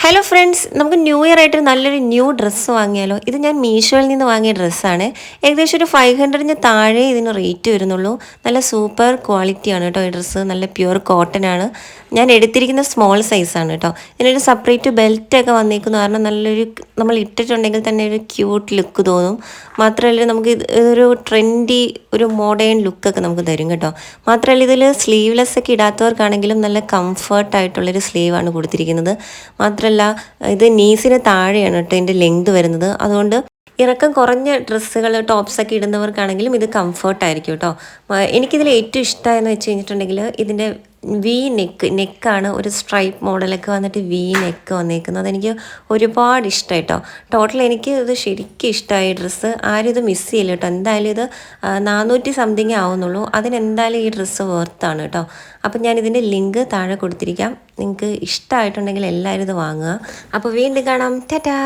Hello friends, നമുക്ക് new year ആയിട്ട് നല്ലൊരു ന്യൂ ഡ്രസ്സ് വാങ്ങിയാലോ? ഇത് ഞാൻ മീഷോയിൽ നിന്ന് വാങ്ങിയ ഡ്രസ്സാണ്. ഏകദേശം ഒരു 500ന് താഴെ ഇതിന് റേറ്റ് വരുന്നുള്ളൂ. നല്ല സൂപ്പർ ക്വാളിറ്റിയാണ് കേട്ടോ ഈ ഡ്രസ്സ്. നല്ല പ്യുവർ കോട്ടൺ ആണ്. ഞാൻ എടുത്തിരിക്കുന്ന സ്മോൾ സൈസാണ് കേട്ടോ. ഇതിനൊരു സെപ്പറേറ്റ് ബെൽറ്റൊക്കെ വന്നിരിക്കുന്നു. കാരണം നല്ലൊരു നമ്മൾ ഇട്ടിട്ടുണ്ടെങ്കിൽ തന്നെ ഒരു ക്യൂട്ട് ലുക്ക് തോന്നും. മാത്രമല്ല നമുക്ക് ഇതൊരു ട്രെൻഡി ഒരു മോഡേൺ ലുക്കൊക്കെ നമുക്ക് തരും കേട്ടോ. മാത്രമല്ല ഇതിൽ സ്ലീവ്ലെസ് ഒക്കെ ഇടാത്തവർക്കാണെങ്കിലും നല്ല കംഫർട്ടായിട്ടുള്ളൊരു സ്ലീവാണ് കൊടുത്തിരിക്കുന്നത്. മാത്രമല്ല ഇത് നീസിന് താഴെയാണ് കേട്ടോ ഇതിൻ്റെ ലെങ്ത് വരുന്നത്. അതുകൊണ്ട് ഇറക്കം കുറഞ്ഞ ഡ്രസ്സുകൾ ടോപ്സൊക്കെ ഇടുന്നവർക്കാണെങ്കിലും ഇത് കംഫർട്ടായിരിക്കും കേട്ടോ. എനിക്കിതിൽ ഏറ്റവും ഇഷ്ടമായെന്ന് വെച്ച് കഴിഞ്ഞിട്ടുണ്ടെങ്കിൽ ഇതിൻ്റെ വി നെക്കാണ് ഒരു സ്ട്രൈപ്പ് മോഡലൊക്കെ വന്നിട്ട് വി നെക്ക് വന്നേക്കുന്നത്. അതെനിക്ക് ഒരുപാട് ഇഷ്ടമായി കേട്ടോ. ടോട്ടൽ എനിക്ക് ഇത് ശരിക്കും ഇഷ്ടമായി ഡ്രസ്സ്. ആരും ഇത് മിസ് ചെയ്യില്ല കേട്ടോ. എന്തായാലും ഇത് 400 സംതിങ് ആവുന്നുള്ളൂ. അതിനെന്തായാലും ഈ ഡ്രസ്സ് വർത്താണ് കേട്ടോ. അപ്പം ഞാൻ ഇതിൻ്റെ ലിങ്ക് താഴെ കൊടുത്തിരിക്കാം. നിങ്ങൾക്ക് ഇഷ്ടമായിട്ടുണ്ടെങ്കിൽ എല്ലാവരും ഇത് വാങ്ങുക. അപ്പോൾ വീണ്ടും കാണാം. ടാറ്റാ.